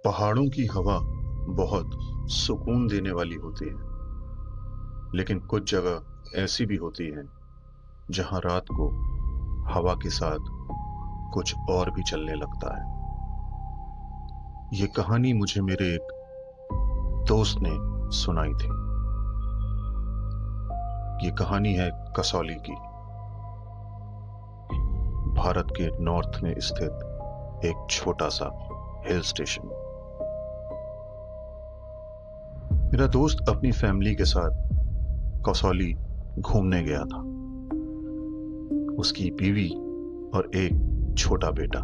पहाड़ों की हवा बहुत सुकून देने वाली होती है, लेकिन कुछ जगह ऐसी भी होती हैं जहां रात को हवा के साथ कुछ और भी चलने लगता है। ये कहानी मुझे मेरे एक दोस्त ने सुनाई थी। ये कहानी है कसौली की, भारत के नॉर्थ में स्थित एक छोटा सा हिल स्टेशन। मेरा दोस्त अपनी फैमिली के साथ कसौली घूमने गया था। उसकी बीवी और एक छोटा बेटा।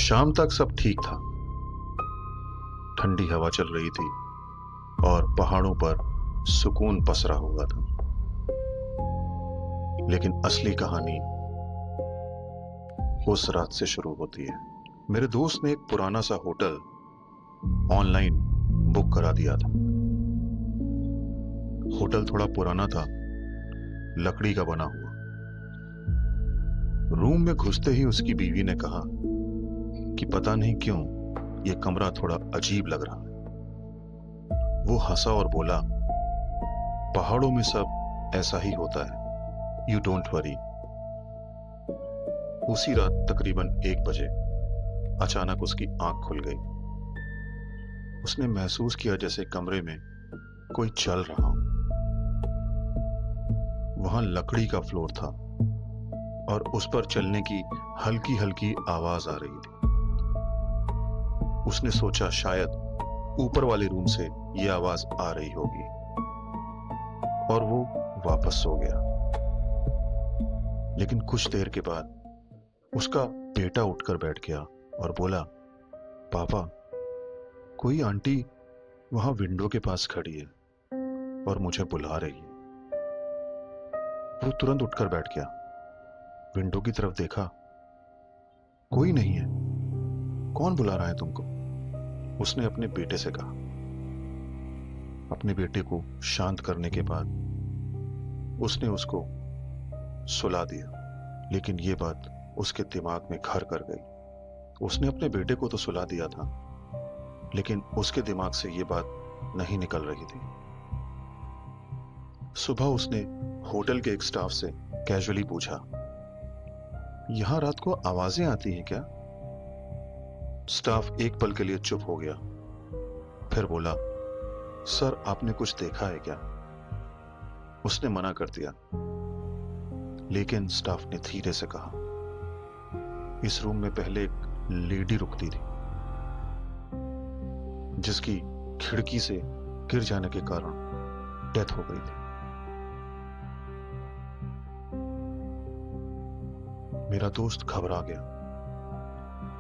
शाम तक सब ठीक था। ठंडी हवा चल रही थी और पहाड़ों पर सुकून पसरा हुआ था। लेकिन असली कहानी उस रात से शुरू होती है। मेरे दोस्त ने एक पुराना सा होटल ऑनलाइन बुक करा दिया था। होटल थोड़ा पुराना था, लकड़ी का बना हुआ। रूम में घुसते ही उसकी बीवी ने कहा कि पता नहीं क्यों यह कमरा थोड़ा अजीब लग रहा है। वो हंसा और बोला, पहाड़ों में सब ऐसा ही होता है, यू डोंट वरी। उसी रात तकरीबन 1 बजे अचानक उसकी आंख खुल गई। उसने महसूस किया जैसे कमरे में कोई चल रहा हो। वहां लकड़ी का फ्लोर था और उस पर चलने की हल्की हल्की आवाज आ रही थी। उसने सोचा शायद ऊपर वाले रूम से यह आवाज आ रही होगी और वो वापस सो गया। लेकिन कुछ देर के बाद उसका बेटा उठकर बैठ गया और बोला, पापा, कोई आंटी वहां विंडो के पास खड़ी है और मुझे बुला रही है। वो तुरंत उठकर बैठ गया, विंडो की तरफ देखा, कोई नहीं है। कौन बुला रहा है तुमको? उसने अपने बेटे से कहा। अपने बेटे को शांत करने के बाद उसने उसको सुला दिया। लेकिन यह बात उसके दिमाग में घर कर गई। उसने अपने बेटे को तो सुला दिया था, लेकिन उसके दिमाग से यह बात नहीं निकल रही थी। सुबह उसने होटल के एक स्टाफ से कैजुअली पूछा, यहां रात को आवाजें आती हैं क्या? स्टाफ एक पल के लिए चुप हो गया, फिर बोला, सर, आपने कुछ देखा है क्या? उसने मना कर दिया, लेकिन स्टाफ ने धीरे से कहा, इस रूम में पहले एक लेडी रुकती थी, जिसकी खिड़की से गिर जाने के कारण डेथ हो गई थी। मेरा दोस्त घबरा गया।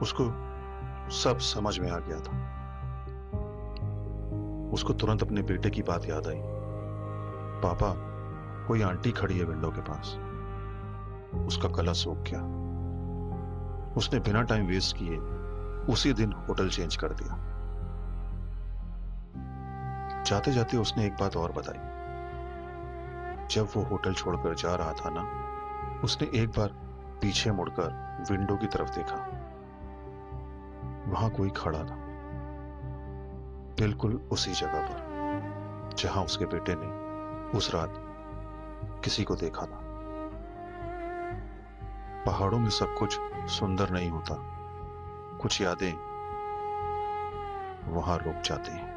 उसको सब समझ में आ गया था। उसको तुरंत अपने बेटे की बात याद आई। पापा, कोई आंटी खड़ी है विंडो के पास। उसका गला सूख गया। उसने बिना टाइम वेस्ट किए उसी दिन होटल चेंज कर दिया। जाते जाते उसने एक बात और बताई। जब वो होटल छोड़कर जा रहा था ना, उसने एक बार पीछे मुड़कर विंडो की तरफ देखा। वहां कोई खड़ा था, बिल्कुल उसी जगह पर जहां उसके बेटे ने उस रात किसी को देखा था। पहाड़ों में सब कुछ सुंदर नहीं होता। कुछ यादें वहां रुक जाती हैं।